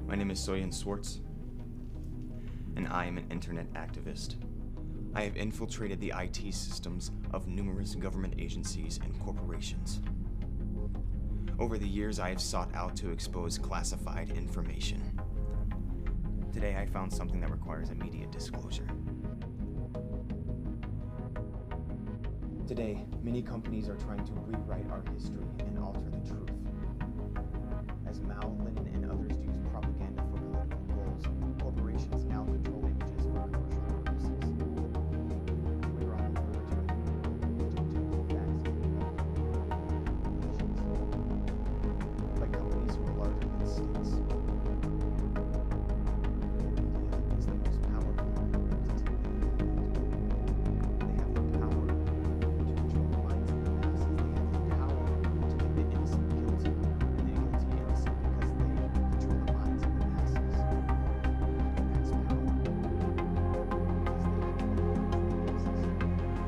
My name is Soyan Swartz, and I am an internet activist. I have infiltrated the IT systems of numerous government agencies and corporations. Over the years, I have sought out to expose classified information. Today, I found something that requires immediate disclosure. Today, many companies are trying to rewrite our history and alter the truth. As Mao, Lenin, and others use propaganda for political goals, corporations now control images for commercial purposes. We are on the verge of objective facts by companies who are larger than states. The media is the most powerful entity in the world. They have the power to control the minds of the masses. They have the power to make the innocent guilty and the guilty innocent because they control the minds of the masses. And that's power. Because they control the minds of the masses. Today, many companies are trying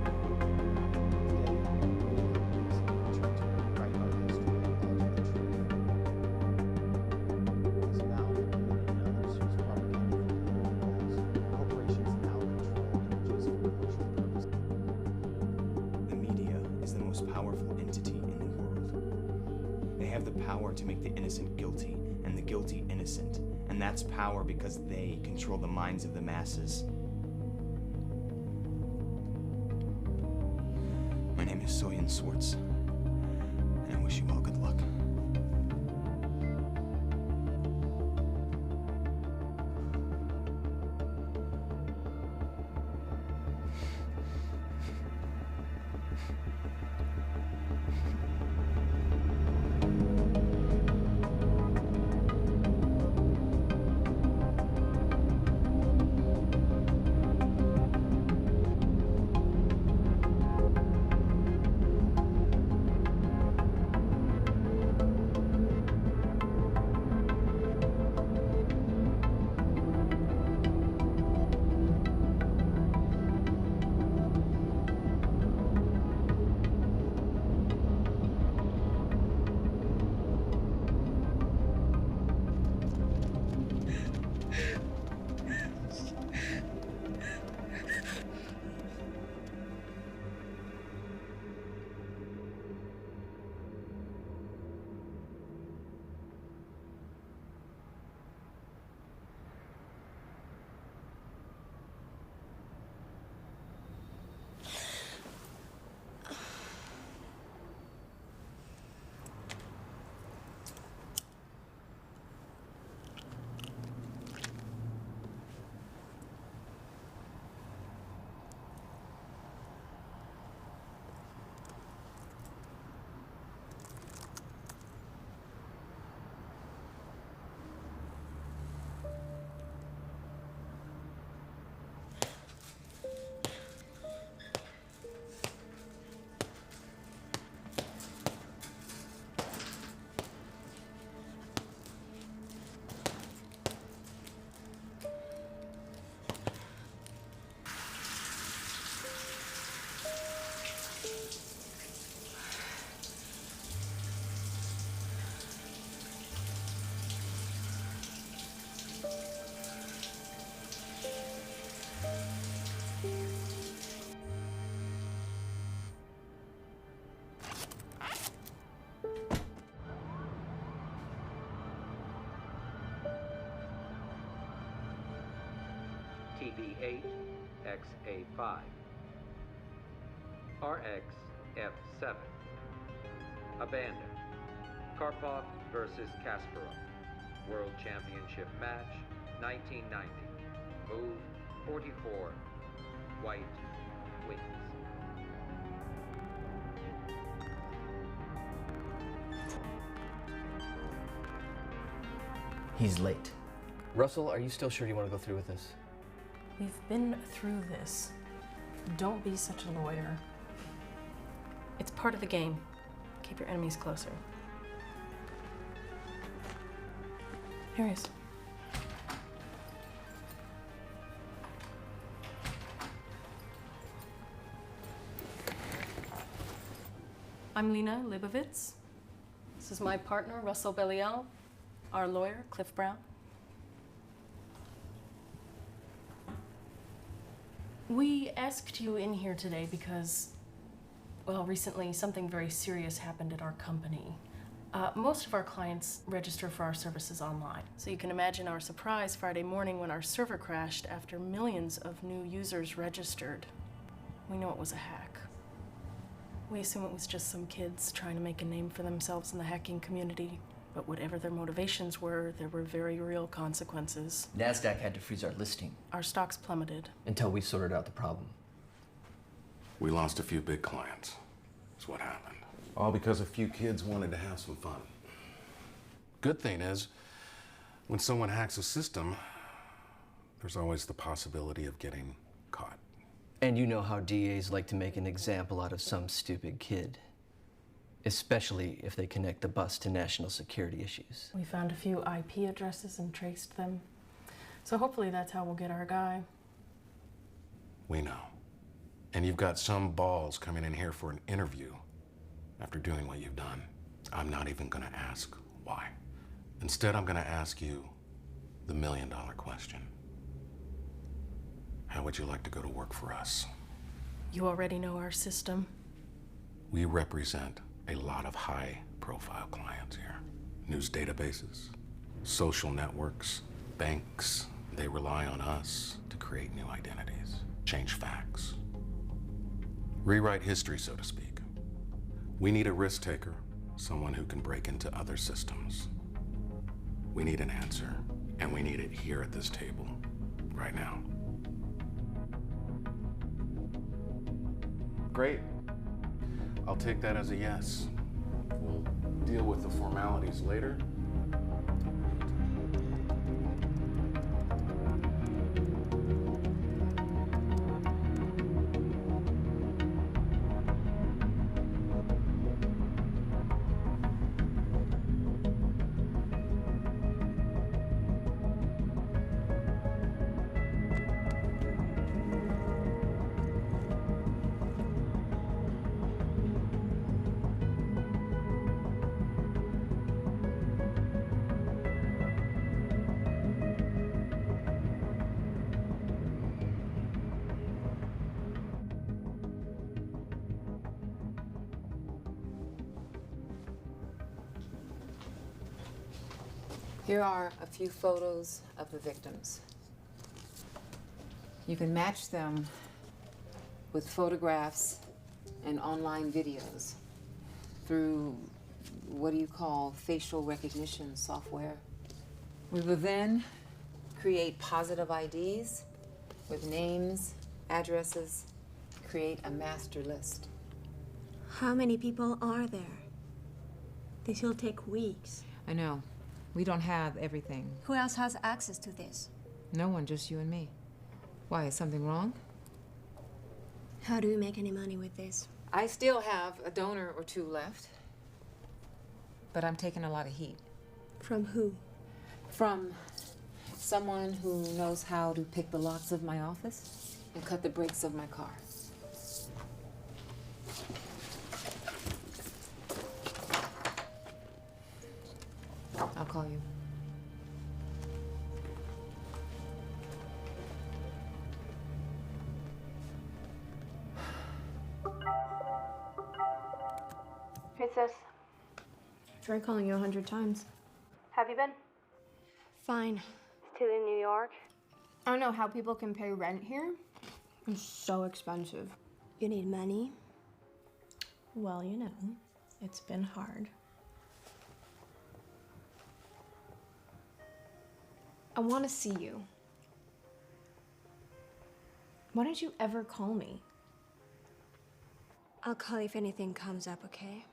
to rewrite our history and alter the truth. As Mao, Lenin, and others use propaganda for political goals, corporations now control images for commercial purposes. The media is the most powerful entity in the world. They have the power to make the innocent guilty and the guilty innocent, and that's power because they control the minds of the masses. My name is Soyan Swartz, and I wish you all good luck. TB8XA5, RXF7, Abandon, Karpov versus Kasparov, World Championship match, 1990, move 44, white wings. He's late. Russell, are you still sure you want to go through with this? We've been through this. Don't be such a lawyer. It's part of the game. Keep your enemies closer. Here he is. I'm Lena Leibovitz. This is my partner, Russell Belial, our lawyer, Cliff Brown. We asked you in here today because, well, recently something very serious happened at our company. Most of our clients register for our services online, so you can imagine our surprise Friday morning when our server crashed after millions of new users registered. We know it was a hack. We assume it was just some kids trying to make a name for themselves in the hacking community, but whatever their motivations were, there were very real consequences. NASDAQ had to freeze our listing Our stocks plummeted. until we sorted out the problem. We lost a few big clients. That's what happened. All because a few kids wanted to have some fun. Good thing is, when someone hacks a system, there's always the possibility of getting caught. And you know how DAs like to make an example out of some stupid kid, especially if they connect the bus to national security issues. We found a few IP addresses and traced them. So hopefully that's how we'll get our guy. We know. And you've got some balls coming in here for an interview after doing what you've done. I'm not even gonna ask why. Instead, I'm gonna ask you the million-dollar question. How would you like to go to work for us? You already know our system. We represent a lot of high-profile clients here. News databases, social networks, banks. They rely on us to create new identities, change facts, rewrite history, so to speak. We need a risk taker, someone who can break into other systems. We need an answer, and we need it here at this table, right now. Great. I'll take that as a yes. We'll deal with the formalities later. Here are a few photos of the victims. You can match them with photographs and online videos through what do you call facial recognition software. We will then create positive IDs with names, addresses, create a master list. How many people are there? This will take weeks. I know. We don't have everything. Who else has access to this? No one, just you and me. Why, is something wrong? How do we make any money with this? I still have a donor or two left, but I'm taking a lot of heat. From who? From someone who knows how to pick the locks of my office and cut the brakes of my car. I'll call you. Hey, sis. Tried calling you 100 times. Have you been? Fine. Still in New York? I don't know how people can pay rent here. It's so expensive. You need money? Well, you know, it's been hard. I want to see you. Why don't you ever call me? I'll call if anything comes up, okay?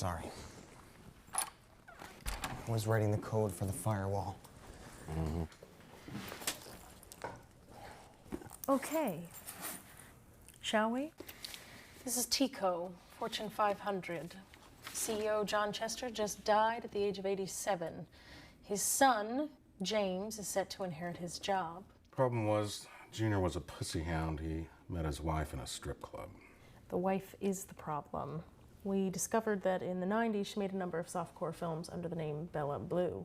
Sorry. I was writing the code for the firewall. Okay. Shall we? This is Tico, Fortune 500. CEO John Chester just died at the age of 87. His son, James, is set to inherit his job. Problem was, Junior was a pussy hound. He met his wife in a strip club. The wife is the problem. We discovered that in the 90s, she made a number of softcore films under the name Bella Blue.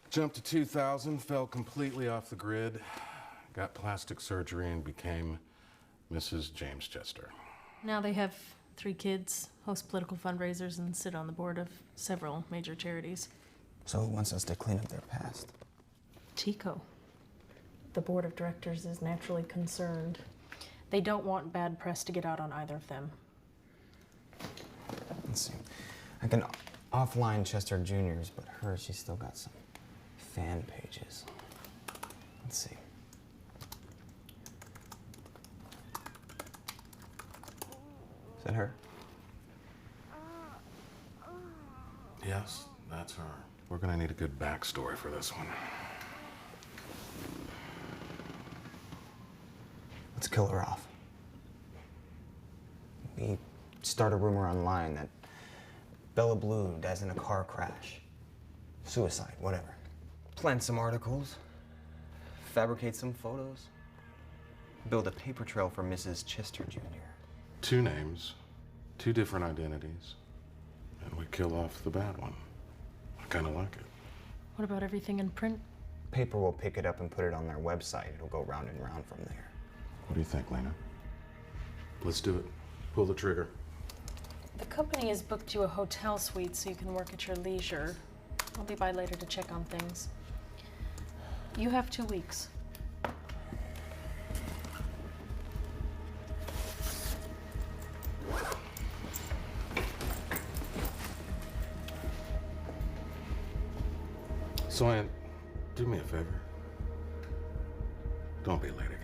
Jumped to 2000, fell completely off the grid, got plastic surgery, and became Mrs. James Chester. Now they have 3 kids, host political fundraisers, and sit on the board of several major charities. So who wants us to clean up their past? Tico. The board of directors is naturally concerned. They don't want bad press to get out on either of them. Let's see. I can offline Chester Jr.'s, but hers, she's still got some fan pages. Let's see. Is that her? Yes, that's her. We're gonna need a good backstory for this one. Let's kill her off. We start a rumor online that Bella Blue dies in a car crash. Suicide, whatever. Plant some articles, fabricate some photos, build a paper trail for Mrs. Chester Jr. 2 names, 2 different identities, and we kill off the bad one. I kinda like it. What about everything in print? Paper will pick it up and put it on their website. It'll go round and round from there. What do you think, Lena? Let's do it. Pull the trigger. The company has booked you a hotel suite so you can work at your leisure. I'll be by later to check on things. You have 2 weeks. So, Aunt, do me a favor. Don't be late again.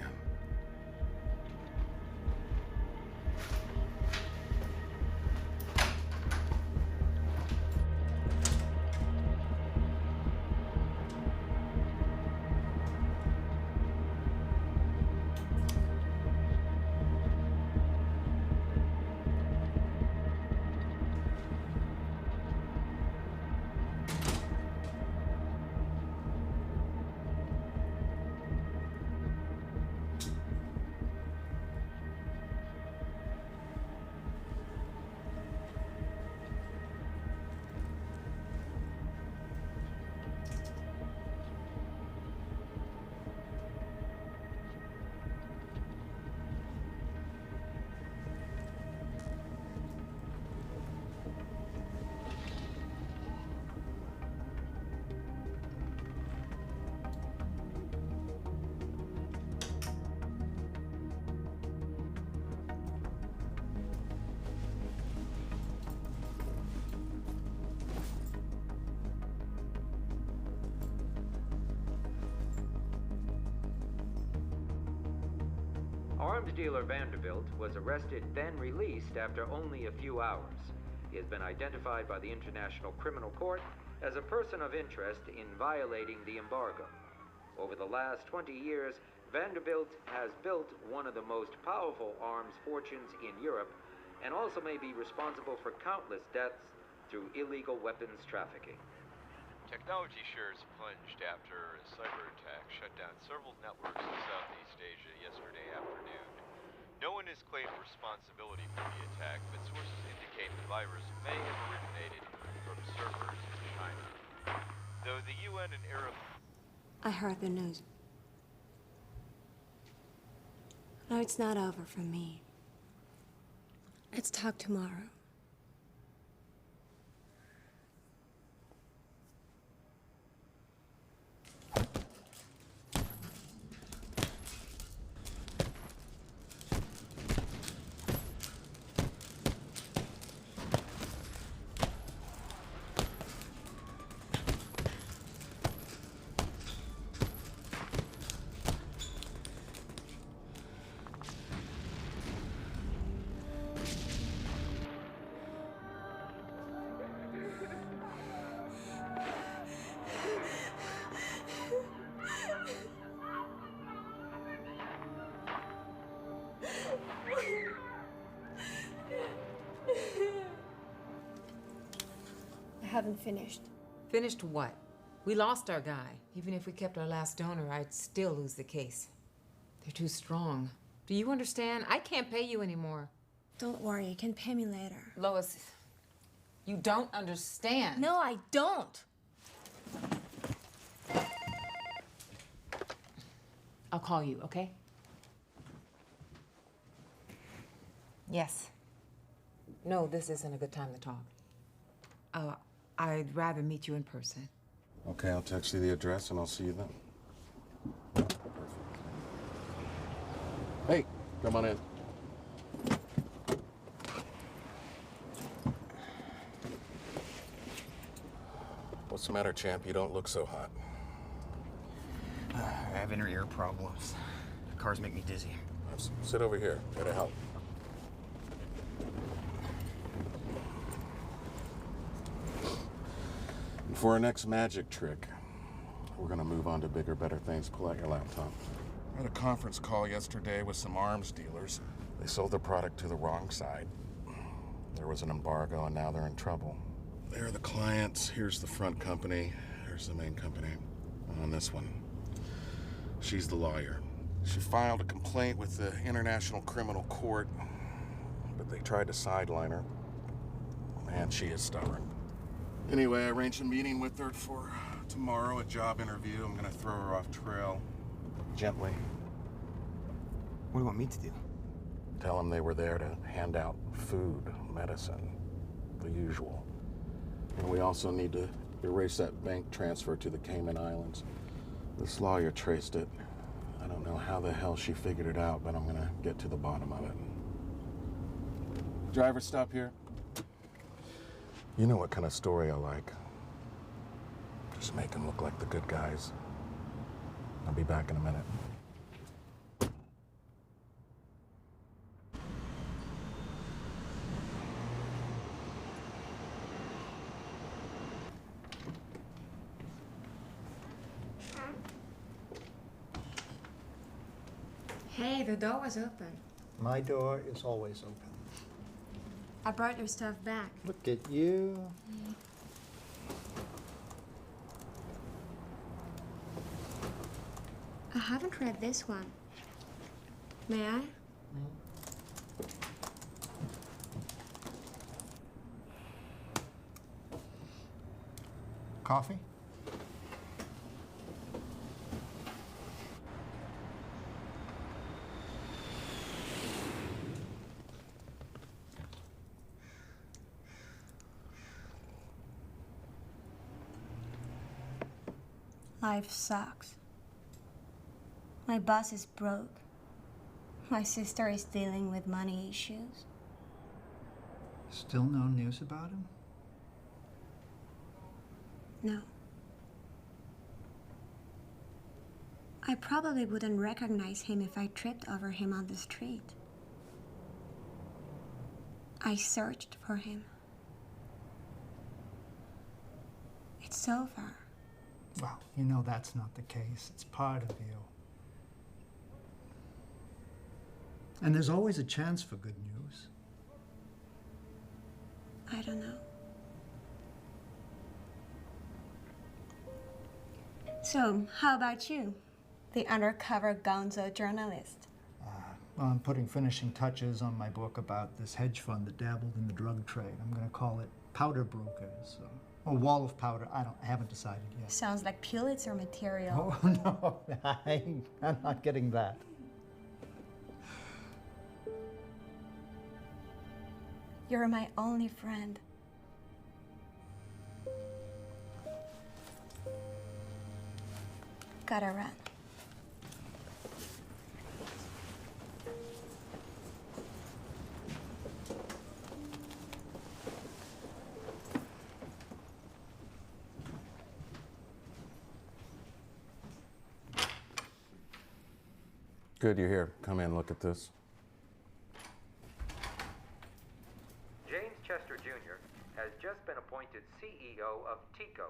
Arms dealer Vanderbilt was arrested, then released after only a few hours. He has been identified by the International Criminal Court as a person of interest in violating the embargo. Over the last 20 years, Vanderbilt has built one of the most powerful arms fortunes in Europe, and also may be responsible for countless deaths through illegal weapons trafficking. Technology shares plunged after a cyber attack shut down several networks in Southeast Asia yesterday afternoon. No one has claimed responsibility for the attack, but sources indicate the virus may have originated from servers in China. Though the UN and Arab... I heard the news. No, it's not over for me. Let's talk tomorrow. I haven't finished. Finished what? We lost our guy. Even if we kept our last donor, I'd still lose the case. They're too strong. Do you understand? I can't pay you anymore. Don't worry, you can pay me later. Lois, you don't understand. No, I don't. I'll call you, okay? Yes. No, this isn't a good time to talk. I'd rather meet you in person. Okay, I'll text you the address and I'll see you then. Perfect. Hey, come on in. What's the matter, champ? You don't look so hot. I have inner ear problems. Cars make me dizzy. Sit over here. Gotta help. For our next magic trick, we're gonna move on to bigger, better things. Pull out your laptop. I had a conference call yesterday with some arms dealers. They sold their product to the wrong side. There was an embargo, and now they're in trouble. There are the clients. Here's the front company. Here's the main company. And on this one, she's the lawyer. She filed a complaint with the International Criminal Court, but they tried to sideline her. Man, she is stubborn. Anyway, I arranged a meeting with her for tomorrow, a job interview. I'm gonna throw her off trail. Gently. What do you want me to do? Tell them they were there to hand out food, medicine, the usual. And we also need to erase that bank transfer to the Cayman Islands. This lawyer traced it. I don't know how the hell she figured it out, but I'm gonna get to the bottom of it. Driver, stop here. You know what kind of story I like. Just make them look like the good guys. I'll be back in a minute. Hey, the door was open. My door is always open. I brought your stuff back. Look at you. I haven't read this one. May I? Coffee? Life sucks. My boss is broke. My sister is dealing with money issues. Still no news about him? No. I probably wouldn't recognize him if I tripped over him on the street. I searched for him. It's over. Well, you know that's not the case. It's part of you. And there's always a chance for good news. I don't know. So, how about you? The undercover gonzo journalist. Well, I'm putting finishing touches on my book about this hedge fund that dabbled in the drug trade. I'm going to call it Powder Brokers. Or Wall of Powder. I haven't decided yet. Sounds like Pulitzer material. Oh, no. I'm not getting that. You're my only friend. Gotta run. Good, you're here. Come in, look at this. James Chester Jr. has just been appointed CEO of TECO,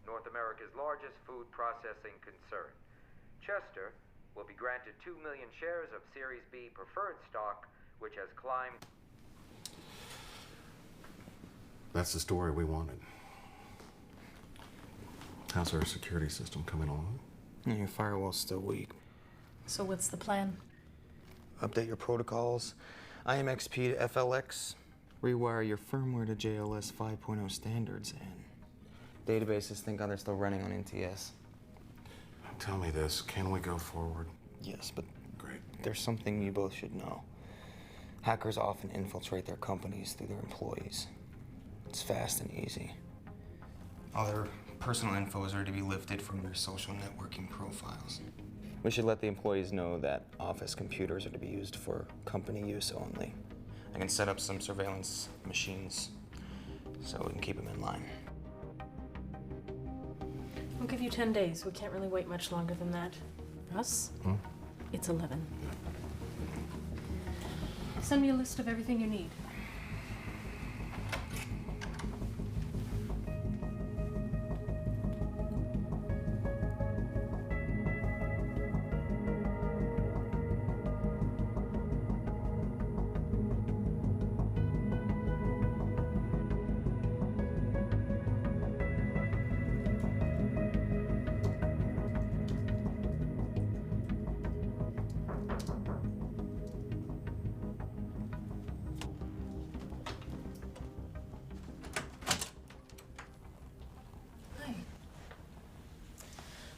North America's largest food processing concern. Chester, will be granted 2 million shares of Series B preferred stock, which has climbed. That's the story we wanted. How's our security system coming along? Your firewall's still weak. So what's the plan? Update your protocols, IMXP to FLX, rewire your firmware to JLS 5.0 standards, and databases thank God they're still running on NTS. Tell me this, can we go forward? Yes, but Great. there's something you both should know. Hackers often infiltrate their companies through their employees. It's fast and easy. All their personal info is ready to be lifted from their social networking profiles. We should let the employees know that office computers are to be used for company use only. I can set up some surveillance machines so we can keep them in line. I'll give you 10 days. We can't really wait much longer than that. Russ? It's 11. Send me a list of everything you need.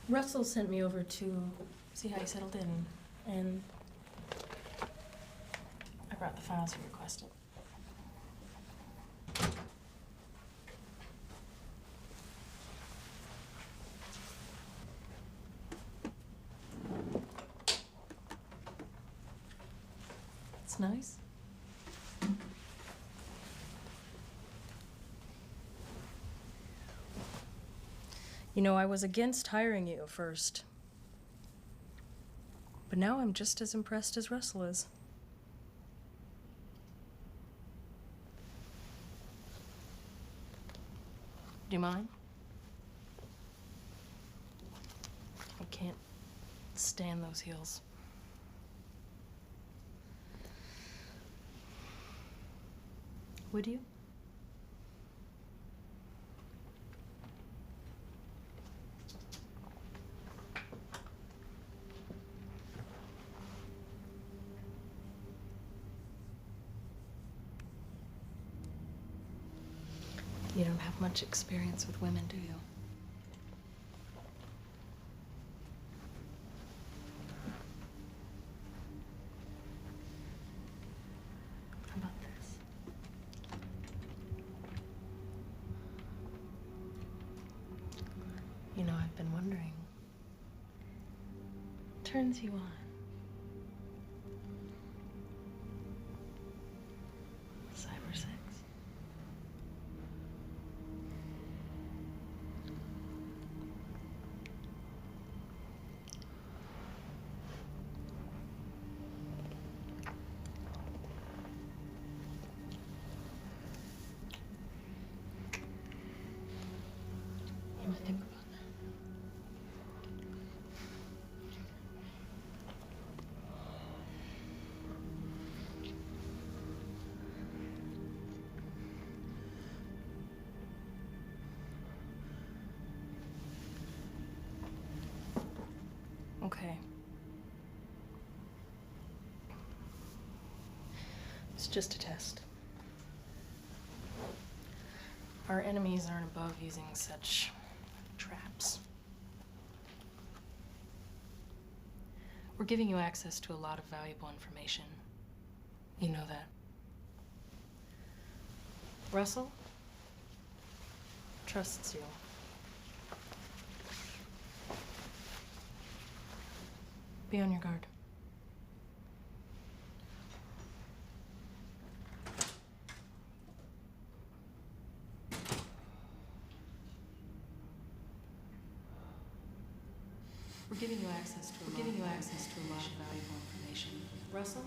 Russell sent me over to see how you settled in, and I brought the files you requested. It's nice. You know, I was against hiring you at first. But now I'm just as impressed as Russell is. Do you mind? I can't stand those heels. Would you? You don't have much experience with women, do you? How about this? You know, I've been wondering. Turns you on. Cyber sex. You might think about that. Okay. It's just a test. Our enemies aren't above using such traps. We're giving you access to a lot of valuable information. You know that. Russell trusts you. Be on your guard. We're giving you access to a lot of valuable information. Russell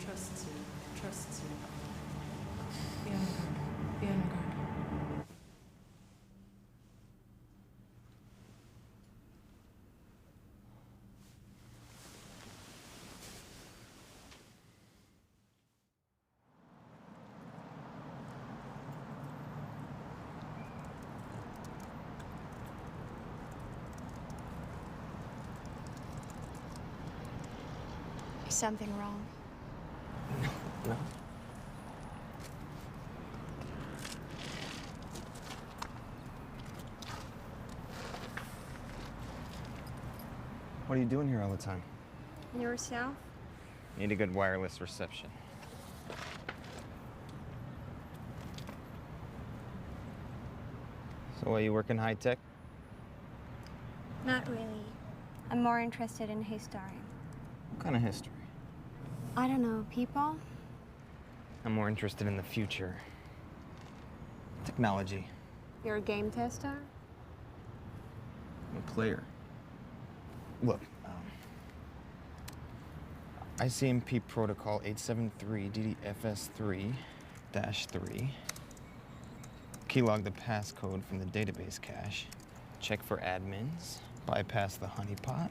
trusts you. Be on your guard. Be on your guard. Is something wrong? No. What are you doing here all the time? Yourself? Need a good wireless reception. So, are you working high tech? Not really. I'm more interested in history. What kind of history? I don't know, people? I'm more interested in the future. Technology. You're a game tester? I'm a player. Look, ICMP protocol 873-DDFS3-3. Keylog the passcode from the database cache. Check for admins. Bypass the honeypot.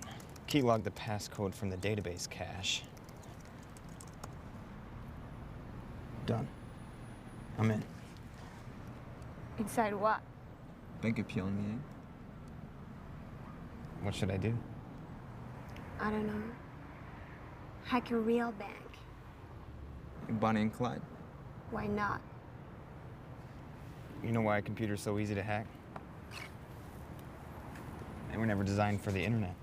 Keylog the passcode from the database cache. Done. I'm in. Inside what? Bank of Pyongyang. What should I do? I don't know. Hack a real bank. Bonnie and Clyde. Why not? You know why a computer's so easy to hack? They were never designed for the internet.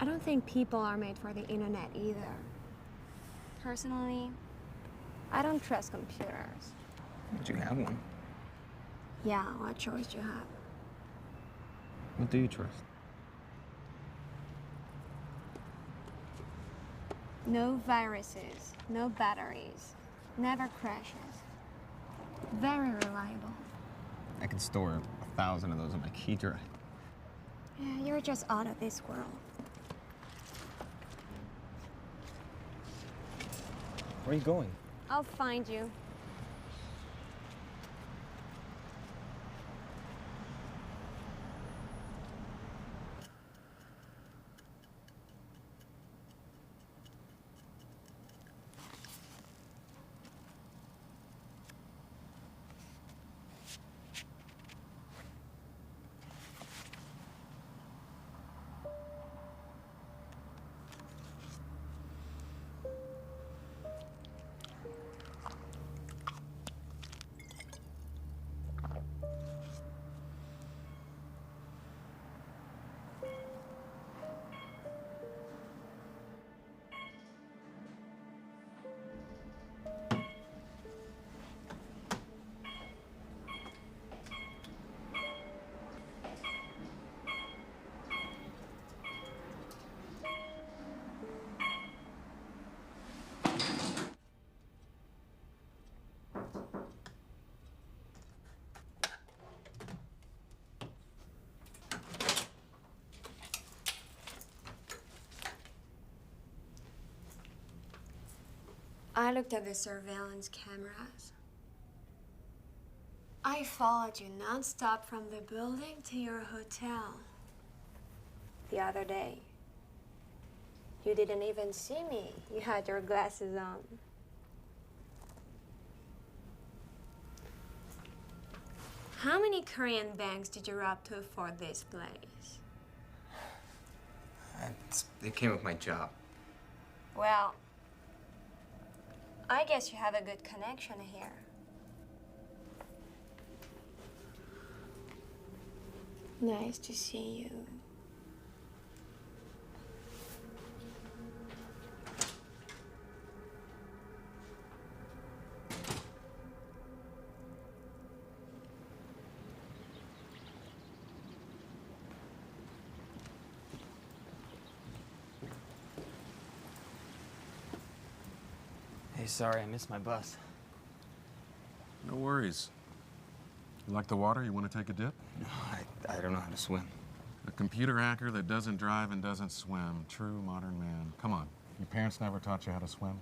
I don't think people are made for the internet either. Personally, I don't trust computers. But you have one. Yeah, what choice do you have? What do you trust? No viruses, no batteries, never crashes. Very reliable. I could store 1,000 of those on my key drive. Yeah, you're just out of this world. Where are you going? I'll find you. I looked at the surveillance cameras. I followed you non-stop from the building to your hotel. The other day. You didn't even see me. You had your glasses on. How many Korean banks did you rob to afford this place? It came with my job. Well, I guess you have a good connection here. Nice to see you. Hey, sorry, I missed my bus. No worries. You like the water? You want to take a dip? No, I don't know how to swim. A computer hacker that doesn't drive and doesn't swim. True modern man. Come on. Your parents never taught you how to swim?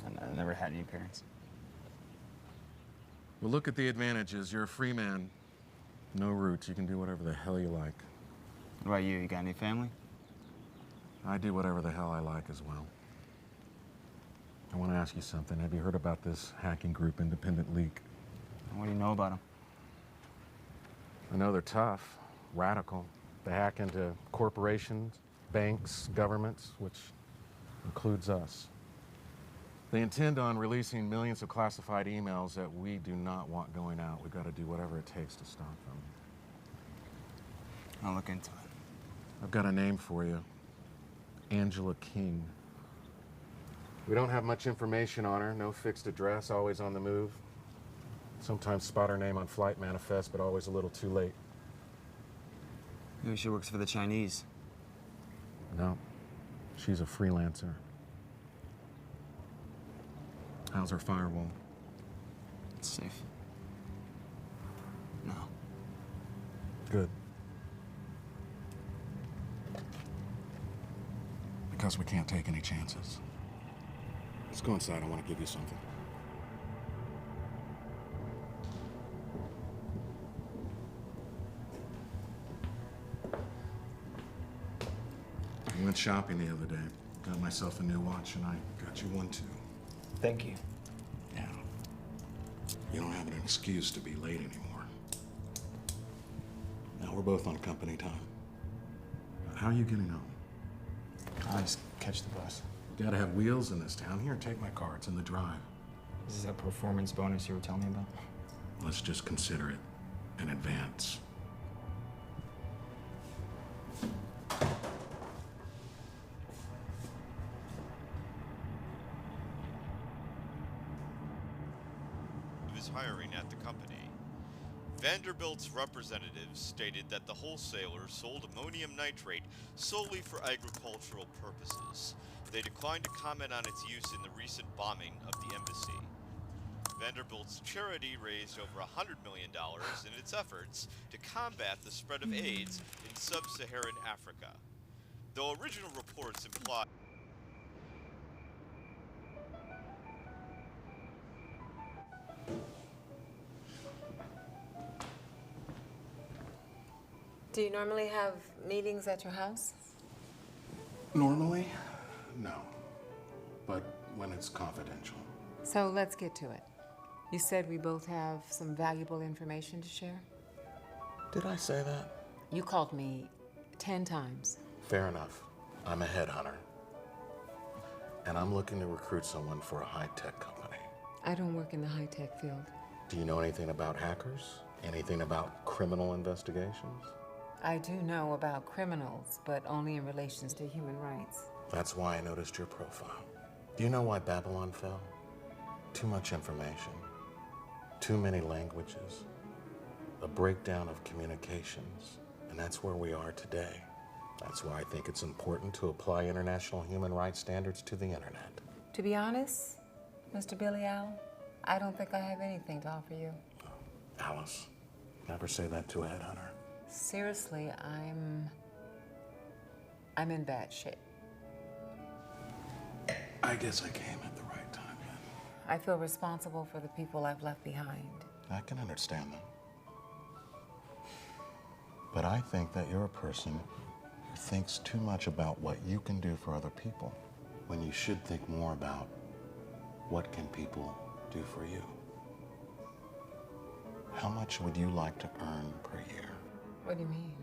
I never had any parents. Well, look at the advantages. You're a free man. No roots. You can do whatever the hell you like. What about you? You got any family? I do whatever the hell I like as well. I want to ask you something. Have you heard about this hacking group, Independent Leak? What do you know about them? I know they're tough, radical. They hack into corporations, banks, governments, which includes us. They intend on releasing millions of classified emails that we do not want going out. We've got to do whatever it takes to stop them. I'll look into it. I've got a name for you. Angela King. We don't have much information on her. No fixed address, always on the move. Sometimes spot her name on flight manifest, but always a little too late. Maybe she works for the Chinese. No, she's a freelancer. How's her firewall? It's safe. No. Good. Because we can't take any chances. Let's go inside. I want to give you something. I went shopping the other day. Got myself a new watch, and I got you one too. Thank you. Yeah. You don't have an excuse to be late anymore. Now we're both on company time. How are you getting home? I'll just catch the bus. You gotta have wheels in this town. Here, take my car. It's in the drive. This is that performance bonus you were telling me about? Let's just consider it an advance. His hiring at the company. Vanderbilt's representatives stated that the wholesaler sold ammonium nitrate solely for agricultural purposes. They declined to comment on its use in the recent bombing of the embassy. Vanderbilt's charity raised over $100 million in its efforts to combat the spread of AIDS in sub-Saharan Africa. Though original reports imply Do you normally have meetings at your house? Normally, no. But when it's confidential. So let's get to it. You said we both have some valuable information to share? Did I say that? You called me 10 times. Fair enough. I'm a headhunter. And I'm looking to recruit someone for a high-tech company. I don't work in the high-tech field. Do you know anything about hackers? Anything about criminal investigations? I do know about criminals, but only in relations to human rights. That's why I noticed your profile. Do you know why Babylon fell? Too much information. Too many languages. A breakdown of communications. And that's where we are today. That's why I think it's important to apply international human rights standards to the internet. To be honest, Mr. Billy Al, I don't think I have anything to offer you. Alice, never say that to a headhunter. Seriously, I'm in bad shape. I guess I came at the right time then. I feel responsible for the people I've left behind. I can understand that. But I think that you're a person who thinks too much about what you can do for other people when you should think more about what can people do for you. How much would you like to earn per year? What do you mean?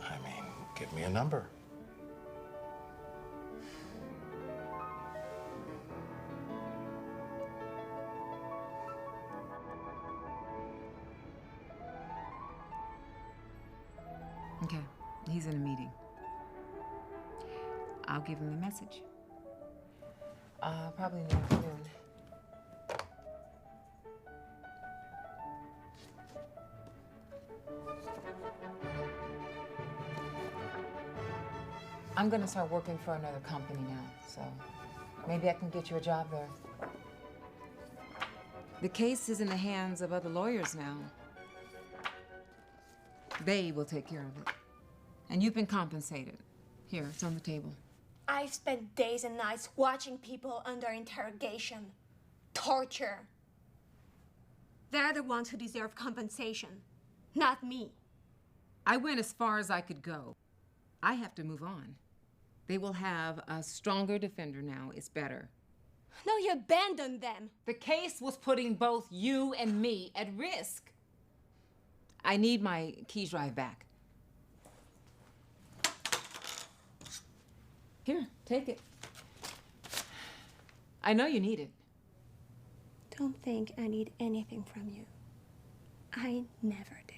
I mean, give me a number. Okay, he's in a meeting. I'll give him the message. Probably in the afternoon. I'm gonna start working for another company now, so maybe I can get you a job there. The case is in the hands of other lawyers now. They will take care of it. And you've been compensated. Here, it's on the table. I've spent days and nights watching people under interrogation, torture. They're the ones who deserve compensation, not me. I went as far as I could go. I have to move on. They will have a stronger defender now. It's better. No, you abandoned them. The case was putting both you and me at risk. I need my keys drive back. Here, take it. I know you need it. Don't think I need anything from you. I never did.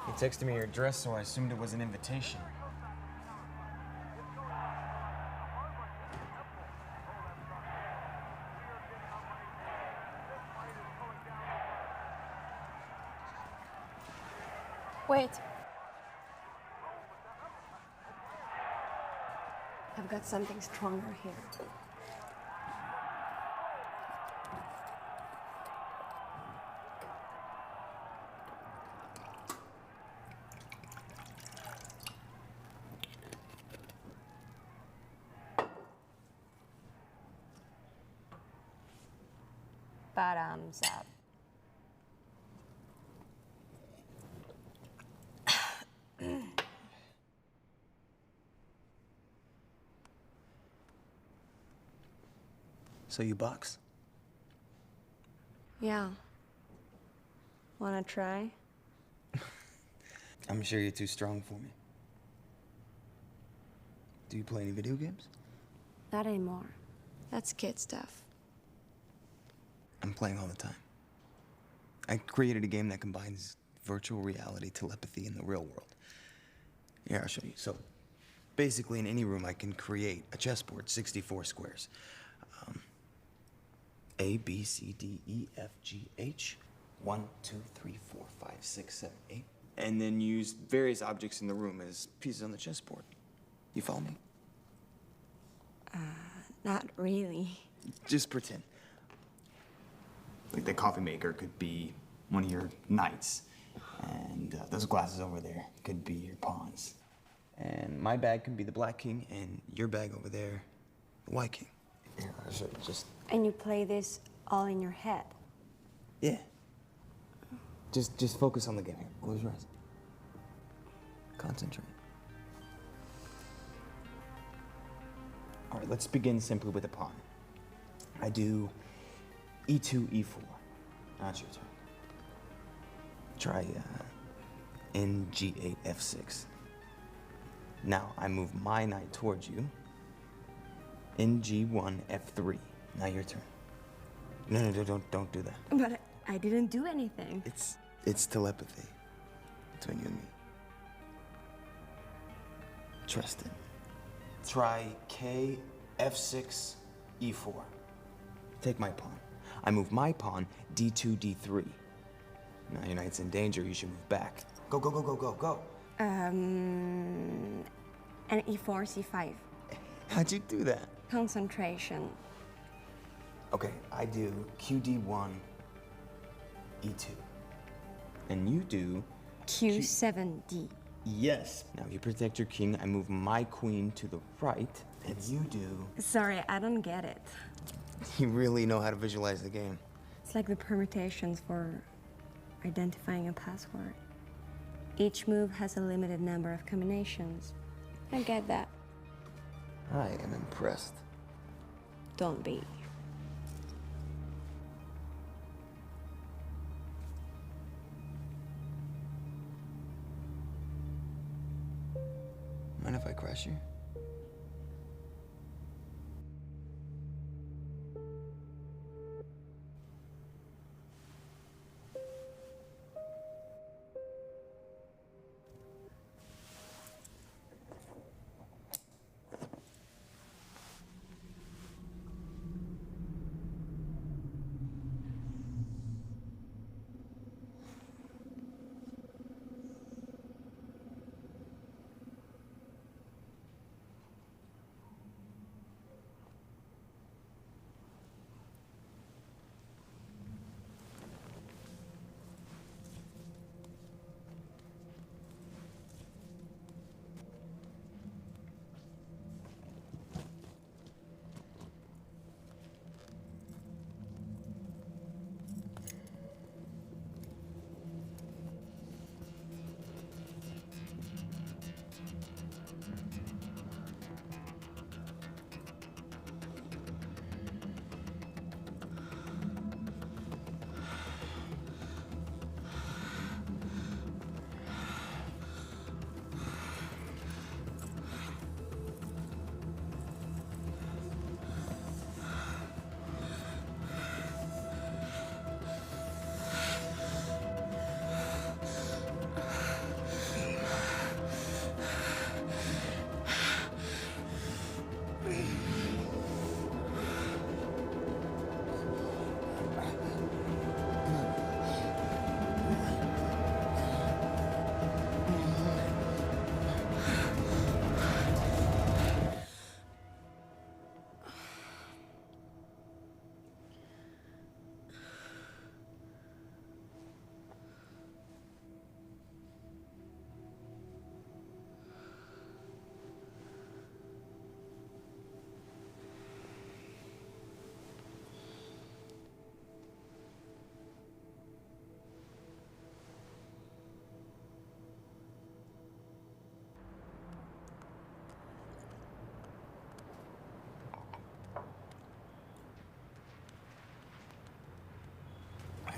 You texted me your address, so I assumed it was an invitation. Wait. I've got something stronger here. Bottoms up. So you box? Yeah. Wanna try? I'm sure you're too strong for me. Do you play any video games? Not anymore. That's kid stuff. I'm playing all the time. I created a game that combines virtual reality, telepathy, and the real world. Here, I'll show you. So, basically, in any room, I can create a chessboard, 64 squares. A, B, C, D, E, F, G, H. 1, 2, 3, 4, 5, 6, 7, 8. And then use various objects in the room as pieces on the chessboard. You follow me? Not really. Just pretend. Like the coffee maker could be one of your knights. And those glasses over there could be your pawns. And my bag could be the black king, and your bag over there, the white king. Yeah, just... And you play this all in your head? Yeah. Just focus on the game here. Close your eyes. Concentrate. All right, let's begin simply with a pawn. I do E2, E4. Now it's your turn. Try N, G8, F6. Now I move my knight towards you. N, G1, F3. Now your turn. No, don't do that. But I didn't do anything. It's telepathy between you and me. Trust it. Try K, F6, E4. Take my pawn. I move my pawn, D2, D3. Now your knight's in danger, you should move back. Go, go, go, go, go, go. And E4, C5. How'd you do that? Concentration. Okay, I do QD1, E2. And you do... Q7D. Yes. Now you protect your king, I move my queen to the right, and you do... Sorry, I don't get it. You really know how to visualize the game. It's like the permutations for identifying a password. Each move has a limited number of combinations. I get that. I am impressed. Don't be. Mind if I crash you?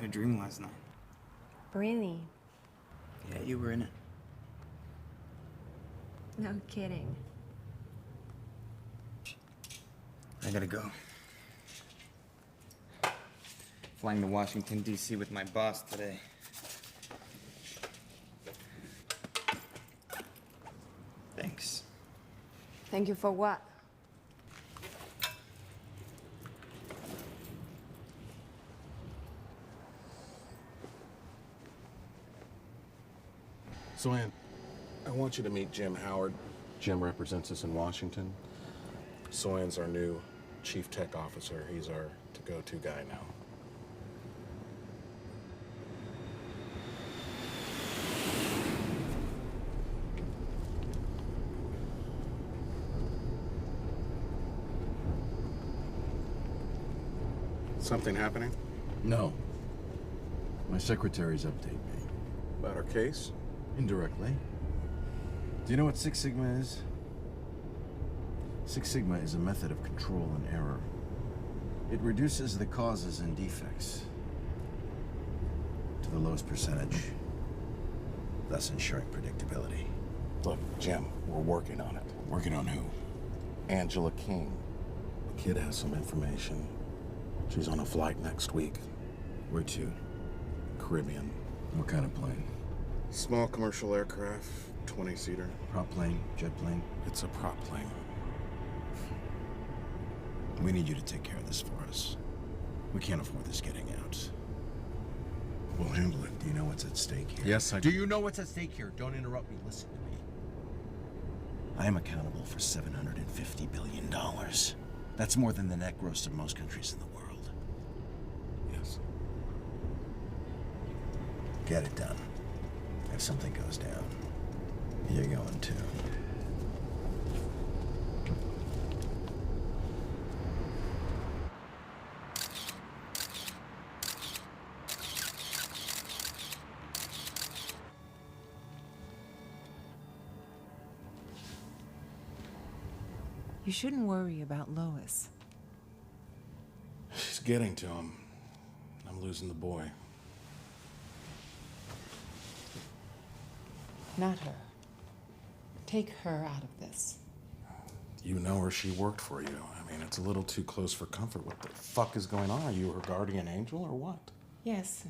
had a dream last night. Really? Yeah, you were in it. No kidding. I gotta go. Flying to Washington, D.C. with my boss today. Thanks. Thank you for what? So, Ann, I want you to meet Jim Howard. Jim represents us in Washington. Soyan's our new chief tech officer. He's our to-go-to guy now. Something happening? No. My secretaries update me. About our case? Indirectly. Do you know what Six Sigma is? Six Sigma is a method of control and error. It reduces the causes and defects to the lowest percentage, thus ensuring predictability. Look, Jim, we're working on it. Working on who? Angela King. The kid has some information. She's on a flight next week. Where to? Caribbean. What kind of plane? Small commercial aircraft, 20-seater. Prop plane? Jet plane? It's a prop plane. We need you to take care of this for us. We can't afford this getting out. We'll handle it. Do you know what's at stake here? Yes, I do. You know what's at stake here? Don't interrupt me. Listen to me. I am accountable for $750 billion. That's more than the net gross of most countries in the world. Yes. Get it done. If something goes down, you're going too. You shouldn't worry about Lois. She's getting to him. I'm losing the boy. Not her. Take her out of this. You know her, she worked for you. I mean, it's a little too close for comfort. What the fuck is going on? Are you her guardian angel or what? Yes.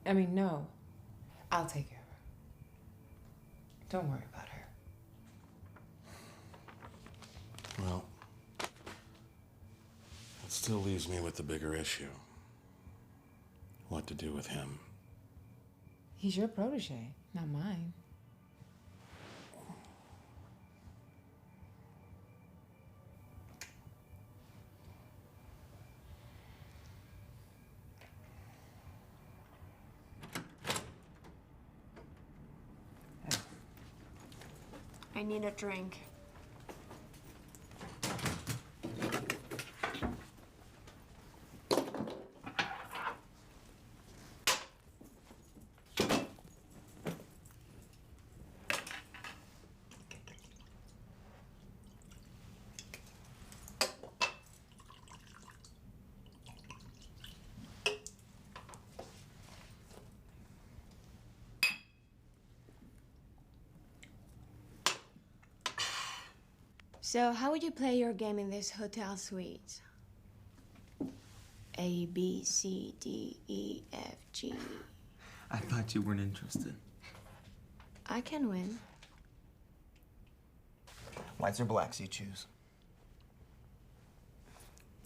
I mean, no. I'll take care of her. Don't worry about her. Well, it still leaves me with the bigger issue. What to do with him. He's your protege, not mine. I need a drink. So, how would you play your game in this hotel suite? A, B, C, D, E, F, G. I thought you weren't interested. I can win. Whites or blacks, you choose.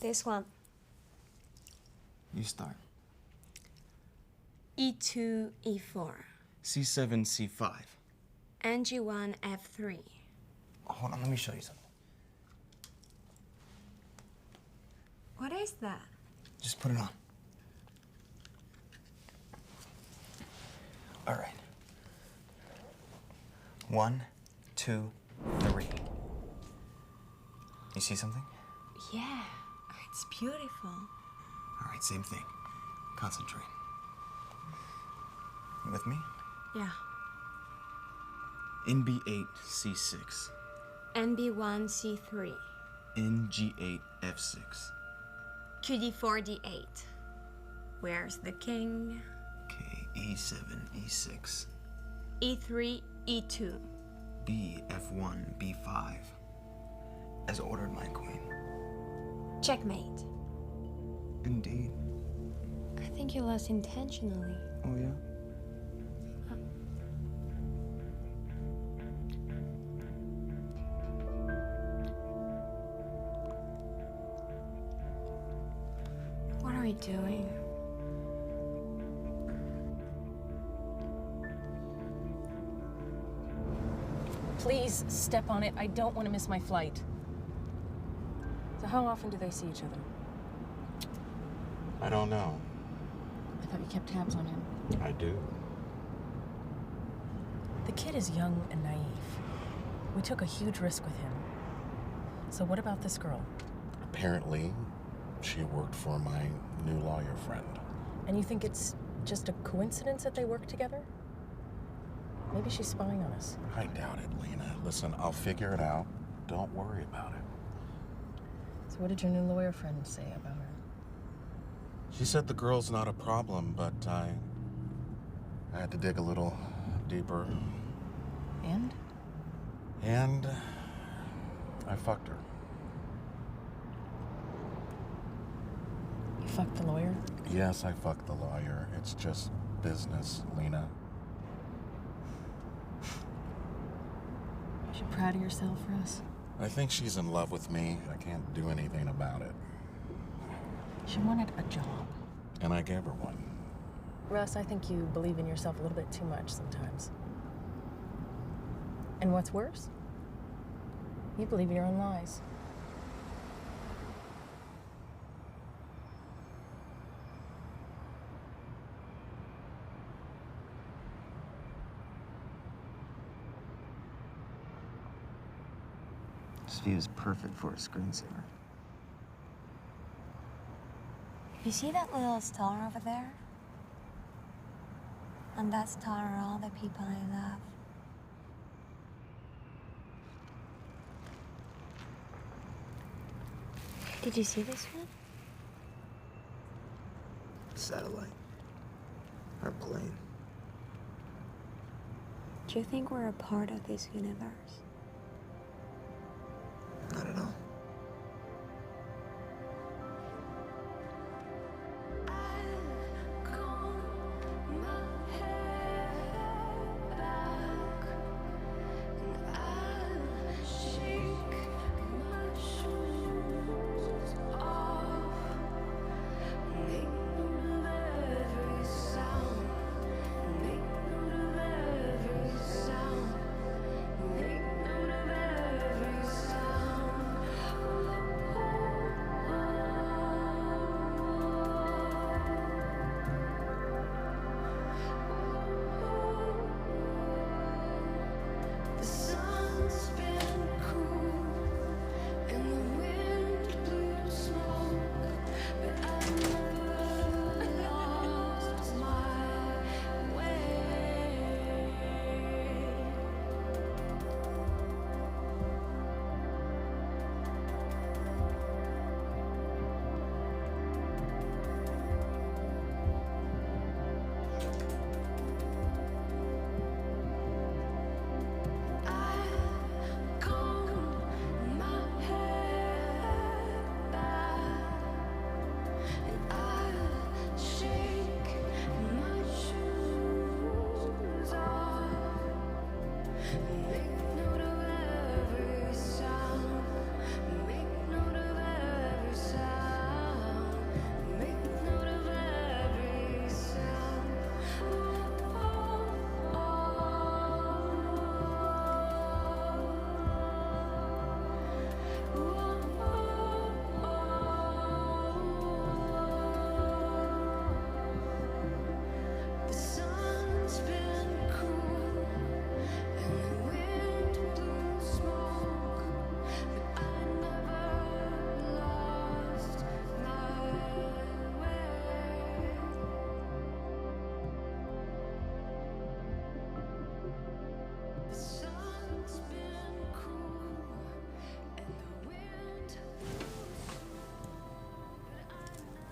This one. You start. E2, E4. C7, C5. And G1, F3. Hold on, let me show you something. What is that? Just put it on. All right. 1, 2, 3. You see something? Yeah, it's beautiful. All right, same thing. Concentrate. You with me? Yeah. NB8, C6. NB1, C3. NG8, F6. QD4, D8. Where's the king? Okay, E7, E6, E3, E2. B, F1, B5. As ordered, my queen. Checkmate. Indeed. I think you lost intentionally. Oh, yeah? What are we doing? Please step on it. I don't want to miss my flight. So how often do they see each other? I don't know. I thought you kept tabs on him. I do. The kid is young and naive. We took a huge risk with him. So what about this girl? Apparently, she worked for my new lawyer friend. And you think it's just a coincidence that they work together? Maybe she's spying on us. I doubt it, Lena. Listen, I'll figure it out. Don't worry about it. So what did your new lawyer friend say about her? She said the girl's not a problem, but I had to dig a little deeper. And? And I fucked her. You fucked the lawyer? Yes, I fucked the lawyer. It's just business, Lena. Aren't you proud of yourself, Russ? I think she's in love with me. I can't do anything about it. She wanted a job. And I gave her one. Russ, I think you believe in yourself a little bit too much sometimes. And what's worse? You believe your own lies. This view is perfect for a screensaver. You see that little star over there? And that star are all the people I love. Did you see this one? Satellite. Our plane. Do you think we're a part of this universe? Not at all.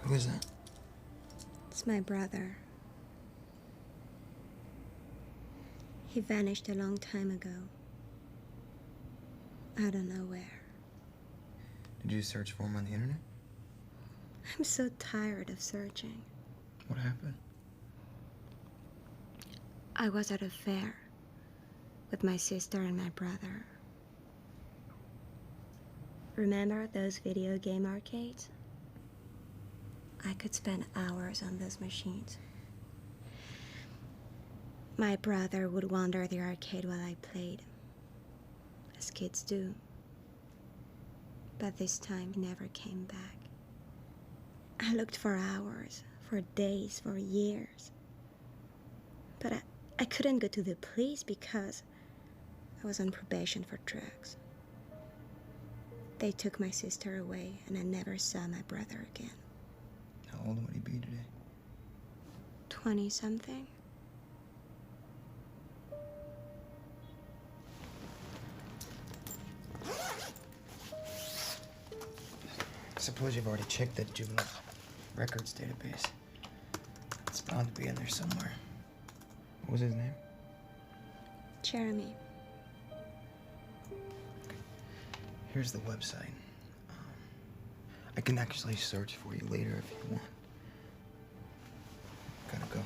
Who is that? It's my brother. He vanished a long time ago. I don't know where. Did you search for him on the internet? I'm so tired of searching. What happened? I was at a fair with my sister and my brother. Remember those video game arcades? I could spend hours on those machines. My brother would wander the arcade while I played, as kids do. But this time he never came back. I looked for hours, for days, for years. But I couldn't go to the police because I was on probation for drugs. They took my sister away and I never saw my brother again. How old would he be today? 20-something. I suppose you've already checked the juvenile records database. It's bound to be in there somewhere. What was his name? Jeremy. Here's the website. I can actually search for you later if you want. Gotta go.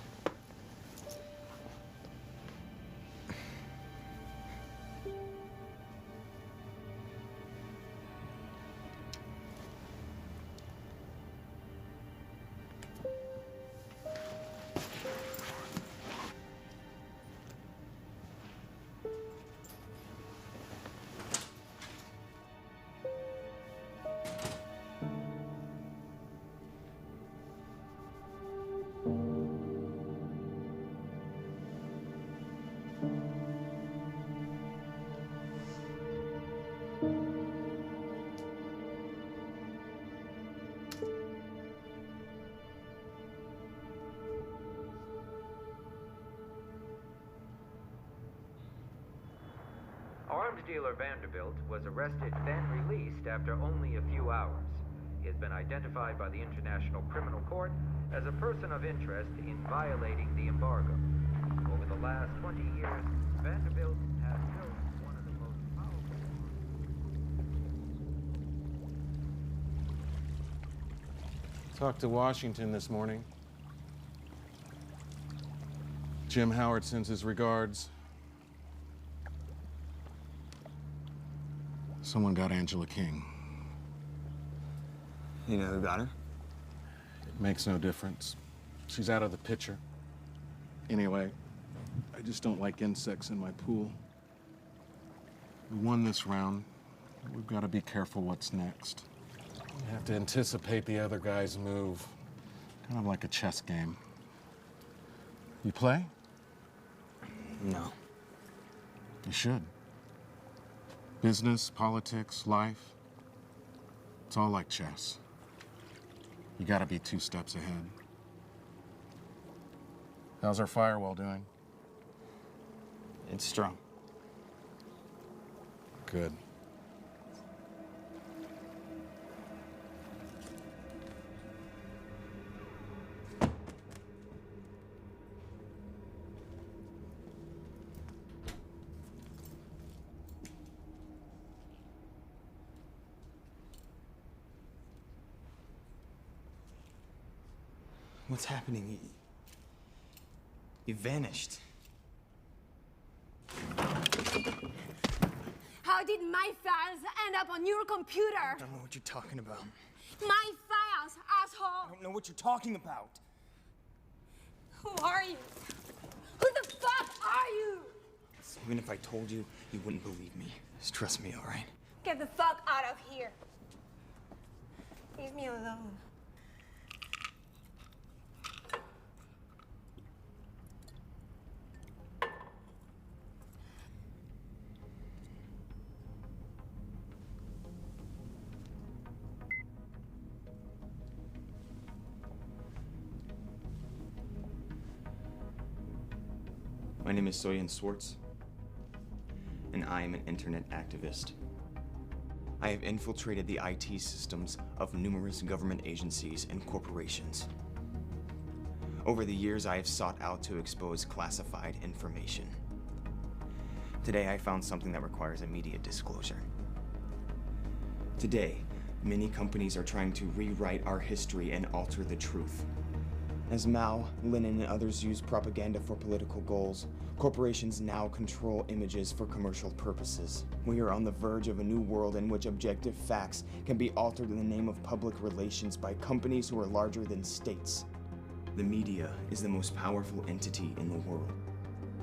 Arms dealer Vanderbilt was arrested, then released after only a few hours. He has been identified by the International Criminal Court as a person of interest in violating the embargo. Over the last 20 years, Vanderbilt has built one of the most powerful... Talked to Washington this morning. Jim Howard sends his regards. Someone got Angela King. You know who got her? It makes no difference. She's out of the picture. Anyway, I just don't like insects in my pool. We won this round. We've got to be careful what's next. We have to anticipate the other guy's move. Kind of like a chess game. You play? No. You should. Business, politics, life. It's all like chess. You gotta be 2 steps ahead. How's our firewall doing? It's strong. Good. What's happening? You vanished. How did my files end up on your computer? I don't know what you're talking about. My files, asshole! I don't know what you're talking about. Who are you? Who the fuck are you? Even if I told you, you wouldn't believe me. Just trust me, all right? Get the fuck out of here. Leave me alone. My name is Soyan Swartz, and I am an internet activist. I have infiltrated the IT systems of numerous government agencies and corporations. Over the years, I have sought out to expose classified information. Today, I found something that requires immediate disclosure. Today, many companies are trying to rewrite our history and alter the truth. As Mao, Lenin, and others use propaganda for political goals, corporations now control images for commercial purposes. We are on the verge of a new world in which objective facts can be altered in the name of public relations by companies who are larger than states. The media is the most powerful entity in the world.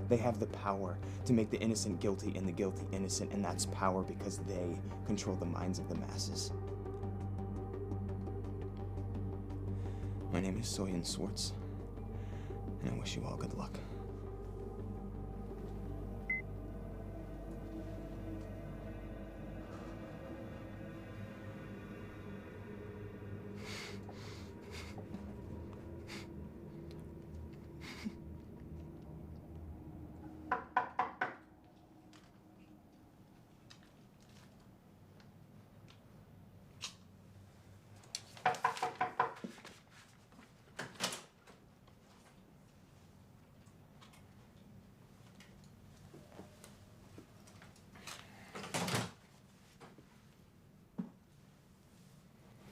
They have the power to make the innocent guilty and the guilty innocent, and that's power because they control the minds of the masses. My name is Soyan Swartz, and I wish you all good luck.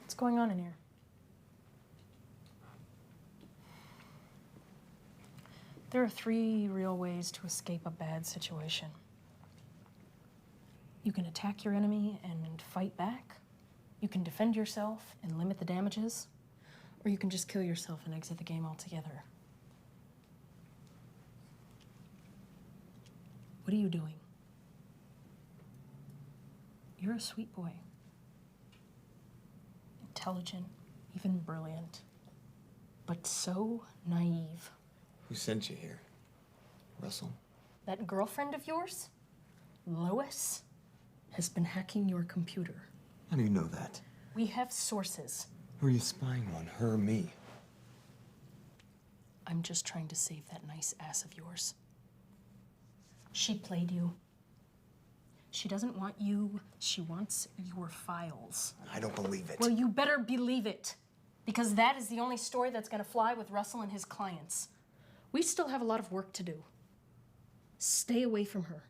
What's going on in here? There are 3 real ways to escape a bad situation. You can attack your enemy and fight back. You can defend yourself and limit the damages. Or you can just kill yourself and exit the game altogether. What are you doing? You're a sweet boy. Intelligent, even brilliant, but so naive. Who sent you here? Russell? That girlfriend of yours, Lois, has been hacking your computer. How do you know that? We have sources. Who are you spying on, her or me? I'm just trying to save that nice ass of yours. She played you. She doesn't want you, she wants your files. I don't believe it. Well, you better believe it, because that is the only story that's gonna fly with Russell and his clients. We still have a lot of work to do. Stay away from her.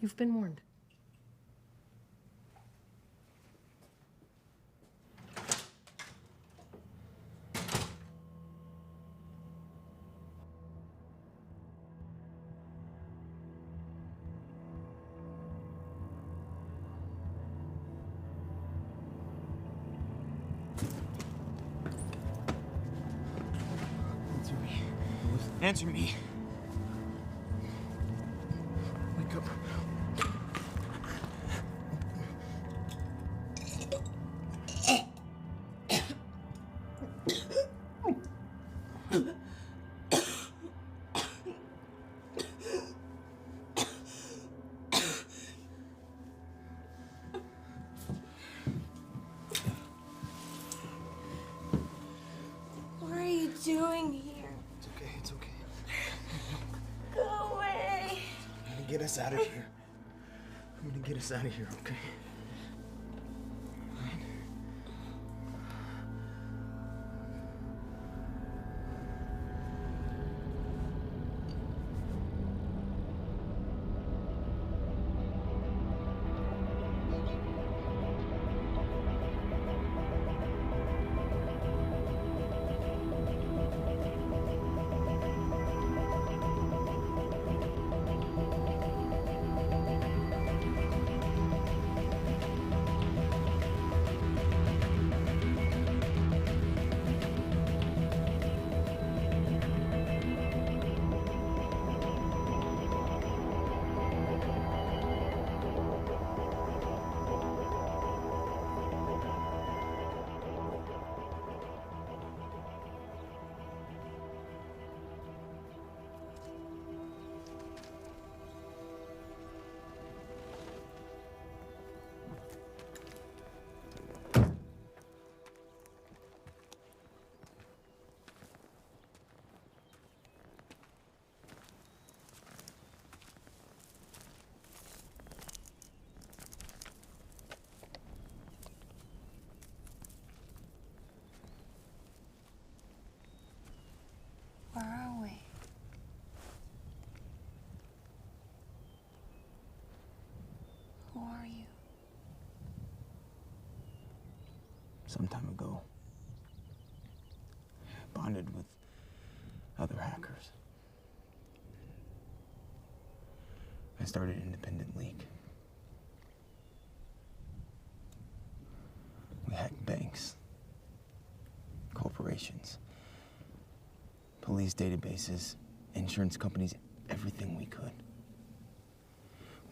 You've been warned. Answer me. Wake up. What are you doing here? It's okay. Go away. I'm gonna get us out of here. I'm gonna get us out of here, okay? some time ago. Bonded with other hackers. I started Independent League. We hacked banks, corporations, police databases, insurance companies, everything we could.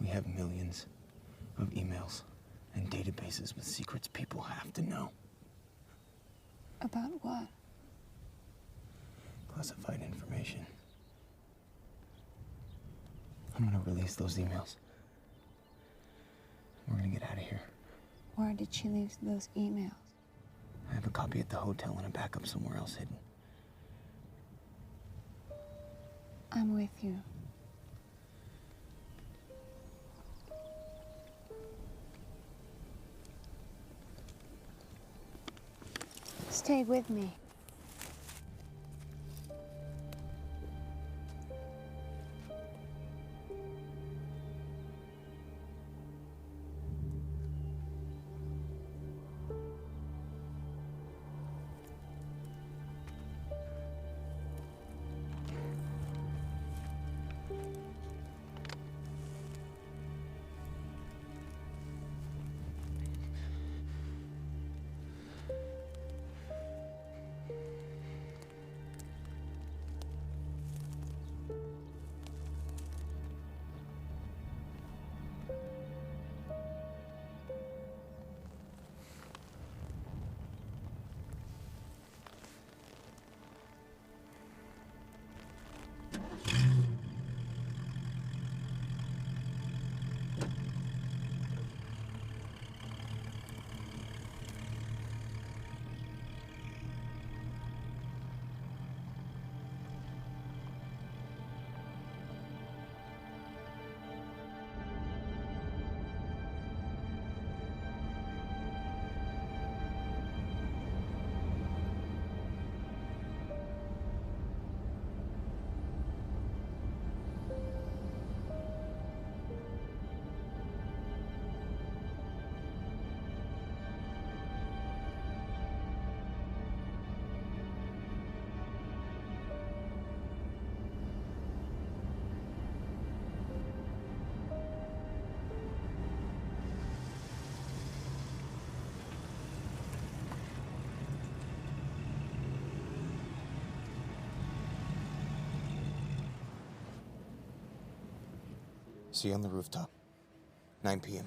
We have millions of emails and databases with secrets people have to know. About what? Classified information. I'm gonna release those emails. We're gonna get out of here. Where did she leave those emails? I have a copy at the hotel and a backup somewhere else hidden. I'm with you. Stay with me. See you on the rooftop. 9 p.m.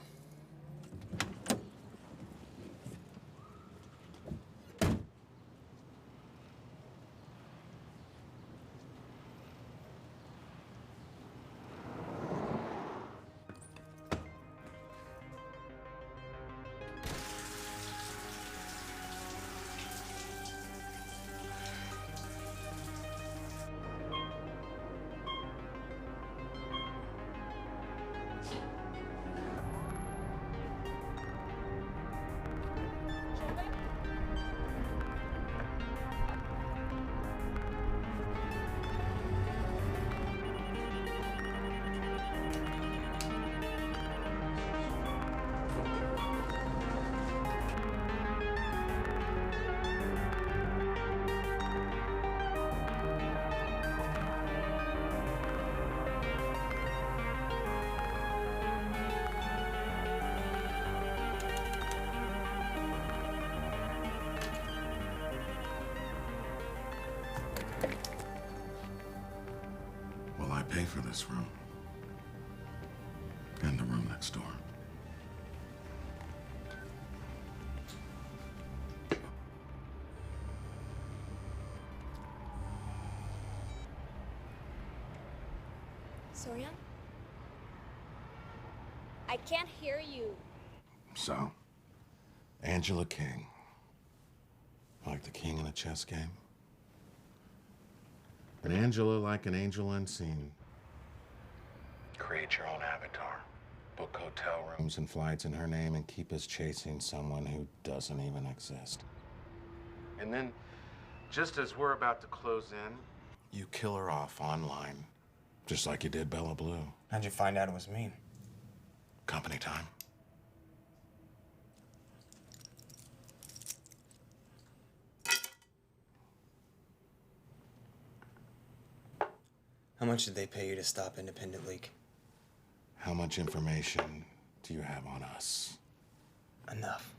Will I pay for this room? And the room next door? Sorian? I can't hear you. So, Angela King. Like the king in a chess game? But Angela, like an angel unseen. Create your own avatar. Book hotel rooms and flights in her name and keep us chasing someone who doesn't even exist. And then, just as we're about to close in, you kill her off online. Just like you did Bella Blue. How'd you find out it was me? Company time. How much did they pay you to stop Independent Leak? How much information do you have on us? Enough.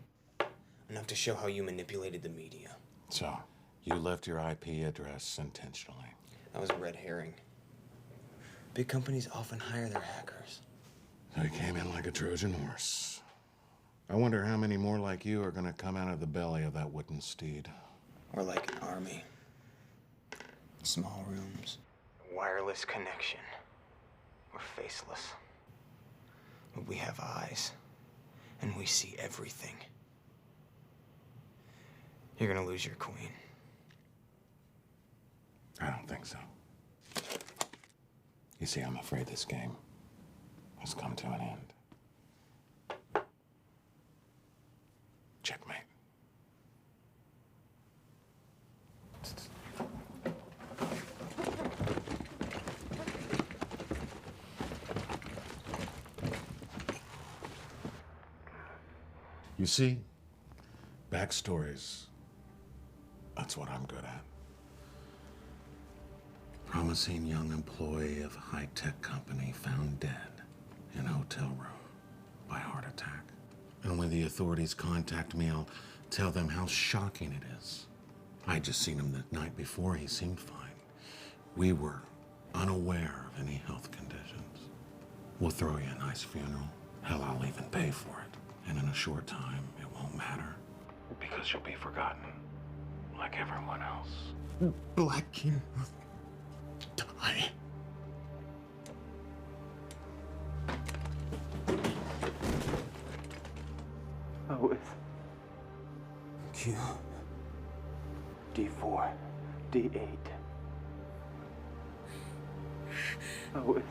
Enough to show how you manipulated the media. So, you left your IP address intentionally. That was a red herring. Big companies often hire their hackers. So you came in like a Trojan horse. I wonder how many more like you are gonna come out of the belly of that wooden steed. Or like an army. Small rooms. Wireless connection. We're faceless. But we have eyes. And we see everything. You're gonna lose your queen. I don't think so. You see, I'm afraid this game has come to an end. Checkmate. You see, backstories, that's what I'm good at. Promising young employee of a high-tech company found dead in a hotel room by heart attack. And when the authorities contact me, I'll tell them how shocking it is. I had just seen him the night before. He seemed fine. We were unaware of any health conditions. We'll throw you a nice funeral. Hell, I'll even pay for it. And in a short time, it won't matter. Because you'll be forgotten, like everyone else. Black King. Die. Oh, it's Q. D4, D8. Oh, it's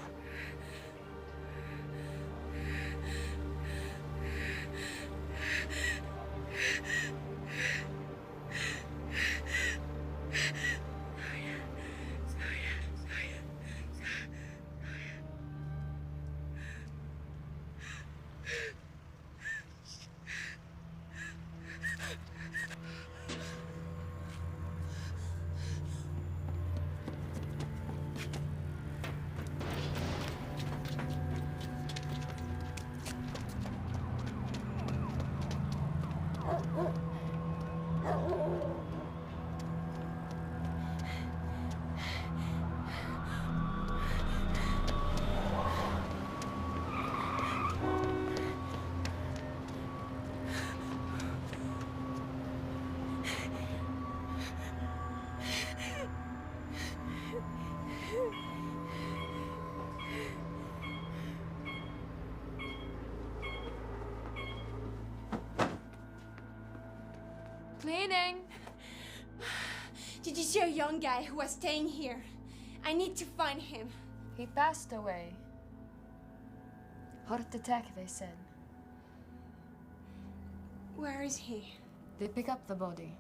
Cleaning. Did you see a young guy who was staying here? I need to find him. He passed away. Heart attack, they said. Where is he? They pick up the body.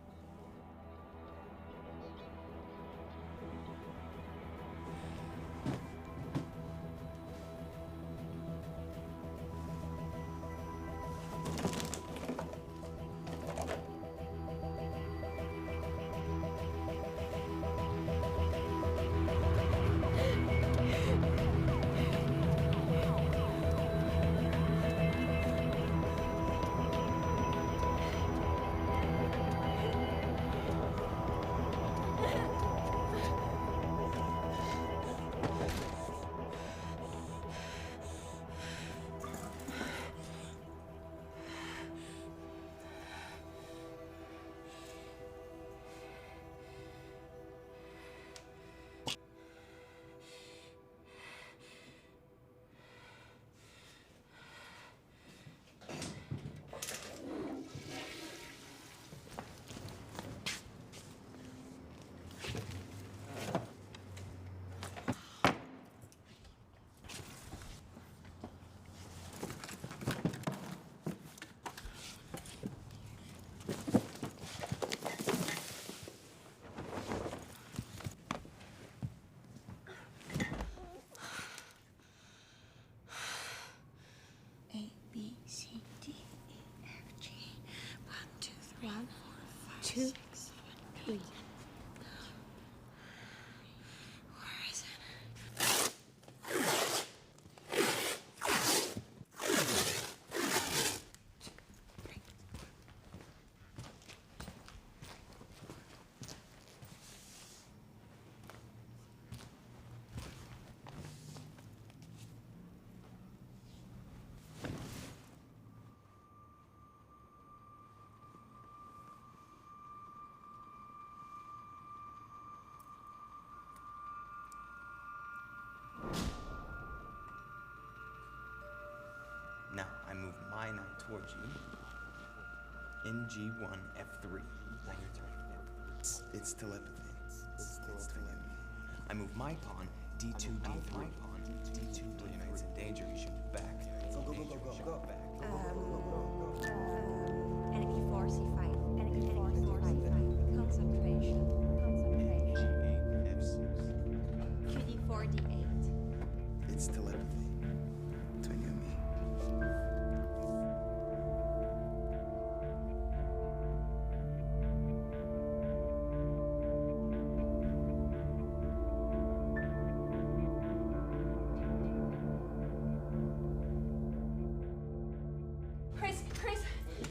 One, two, three. Where is it? I-9 towards you. NG1F3. Now your turn. It's telepathy. It's telepathy. I move my pawn, D2D3. D2D3's in danger. You should move back. Go. Enemy force C5. Enemy force C5. Concentration. G8F6. QD4D8. It's telepathy. Between you and me. Chris,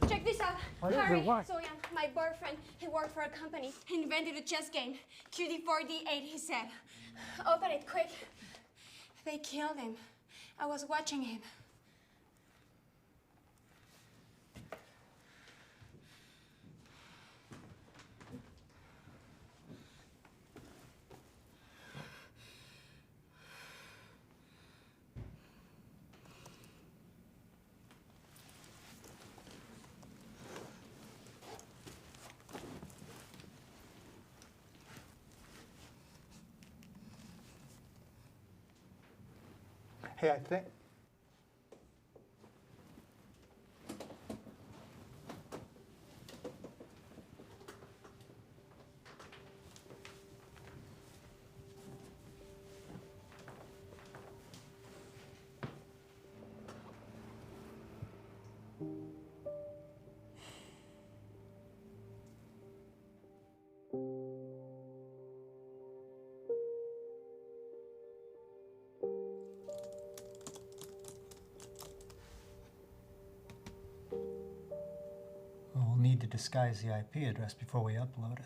check this out. What is it? Harry, What? Soyan, my boyfriend, he worked for a company. He invented a chess game. QD4D8, he said. Open it, quick. They killed him. I was watching him. Hey, I think. We'll need to disguise the IP address before we upload it.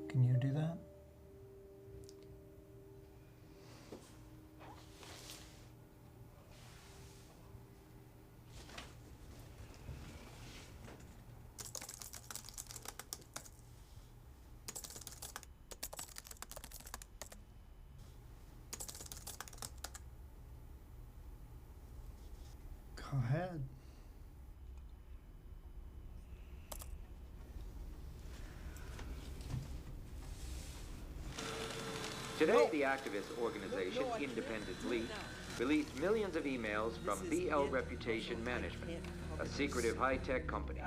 Can you do that? Go ahead. Today, the activist organization Independent League released millions of emails from BL Reputation Management, a secretive high-tech company.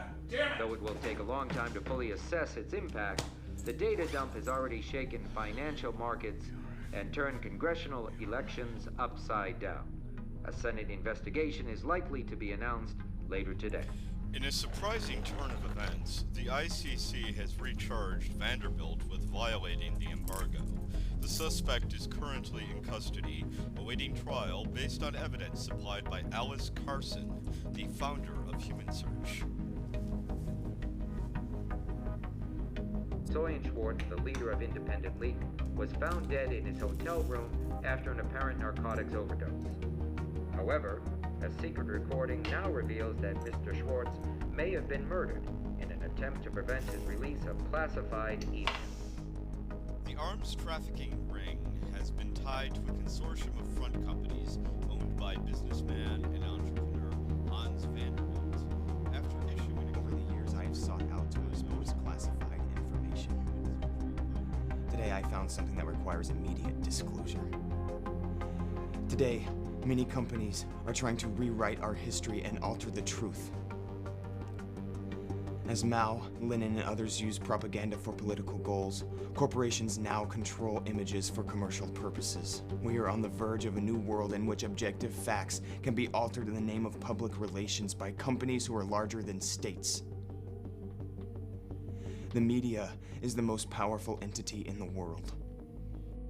Though it will take a long time to fully assess its impact, the data dump has already shaken financial markets and turned congressional elections upside down. A Senate investigation is likely to be announced later today. In a surprising turn of events, the ICC has recharged Vanderbilt with violating the embargo. The suspect is currently in custody, awaiting trial based on evidence supplied by Alice Carson, the founder of Human Search. Soyan Schwartz, the leader of Independent League, was found dead in his hotel room after an apparent narcotics overdose. However, a secret recording now reveals that Mr. Schwartz may have been murdered in an attempt to prevent his release of classified emails. The arms trafficking ring has been tied to a consortium of front companies owned by businessman and entrepreneur Hans Vanderbilt. After issuing Over the years, I have sought out to expose classified information. Today, I found something that requires immediate disclosure. Today, many companies are trying to rewrite our history and alter the truth. As Mao, Lenin, and others use propaganda for political goals, corporations now control images for commercial purposes. We are on the verge of a new world in which objective facts can be altered in the name of public relations by companies who are larger than states. The media is the most powerful entity in the world.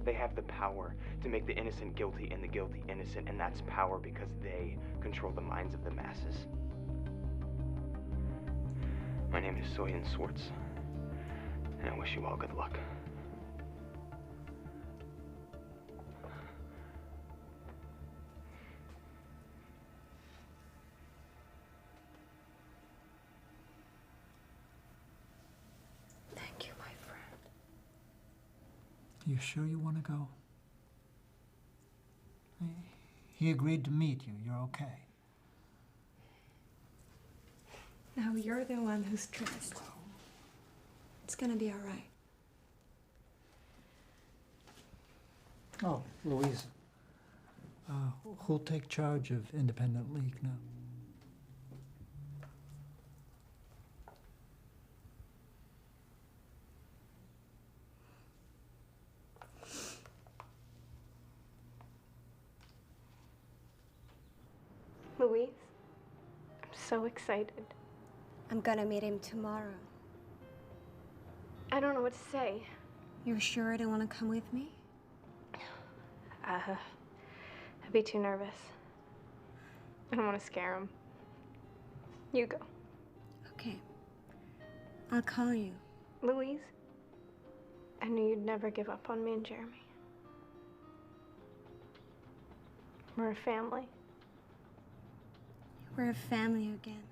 They have the power to make the innocent guilty and the guilty innocent, and that's power because they control the minds of the masses. My name is Soyan Schwartz, and I wish you all good luck. Thank you, my friend. You sure you want to go? He agreed to meet you. You're okay. Now you're the one who's stressed. It's gonna be all right. Oh, Louise. Who'll take charge of Independent League now? Louise, I'm so excited. I'm gonna meet him tomorrow. I don't know what to say. You're sure you don't want to come with me? I'd be too nervous. I don't want to scare him. You go. Okay. I'll call you. Louise, I knew you'd never give up on me and Jeremy. We're a family. We're a family again.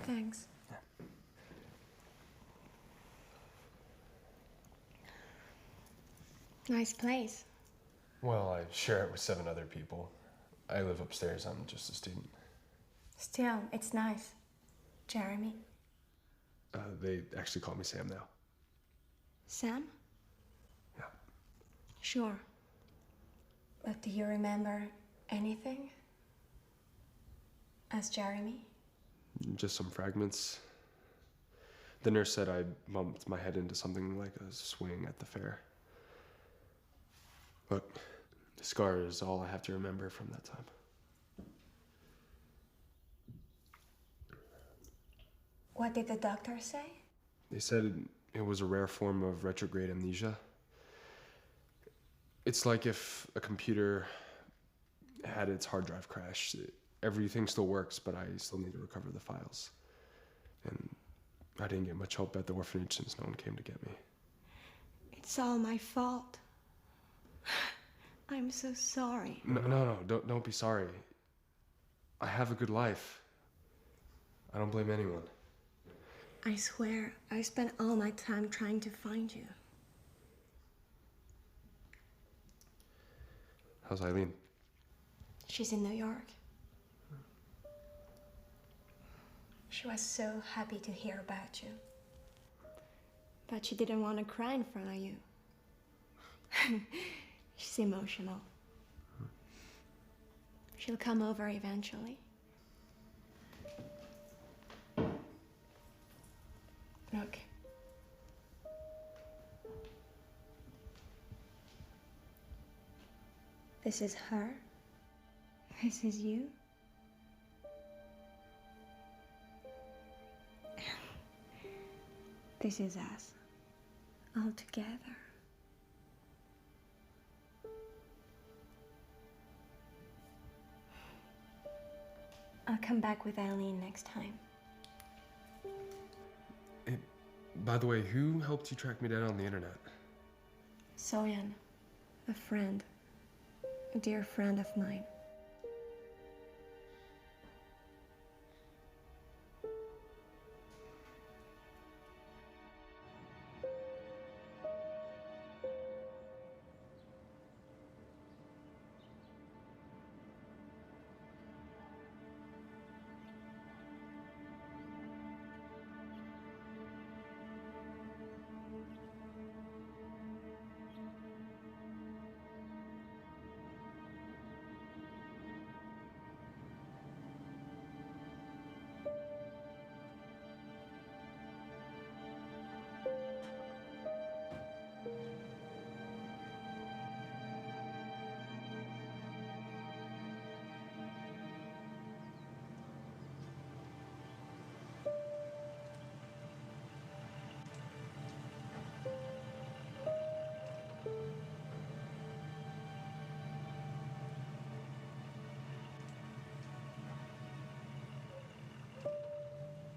Thanks. Nice place. Well, I share it with 7 other people. I live upstairs, I'm just a student. Still, it's nice. Jeremy? They actually call me Sam now. Sam? Yeah. Sure. But do you remember anything? As Jeremy? Just some fragments. The nurse said I bumped my head into something like a swing at the fair. Look, the scar is all I have to remember from that time. What did the doctor say? They said it was a rare form of retrograde amnesia. It's like if a computer had its hard drive crash. Everything still works, but I still need to recover the files. And I didn't get much help at the orphanage since no one came to get me. It's all my fault. I'm so sorry. No, don't be sorry. I have a good life. I don't blame anyone. I swear, I spent all my time trying to find you. How's Eileen? She's in New York. She was so happy to hear about you. But she didn't want to cry in front of you. She's emotional. She'll come over eventually. Look. This is her. This is you. This is us. All together. I'll come back with Eileen next time. By the way, who helped you track me down on the internet? Soyan, a friend. A dear friend of mine.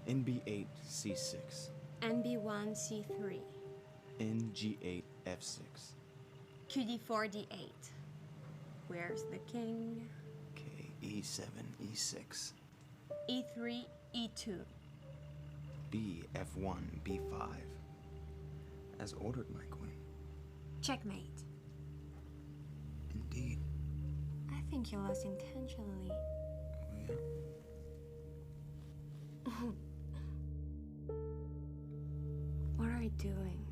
NB8 C6. NB1 C3. NG8 F6. QD4 D8. Where's the king? Okay, E7 E6. E3 E2. B F1 B5. As ordered, my queen. Checkmate. Indeed. I think you lost intentionally. Yeah. What are you doing?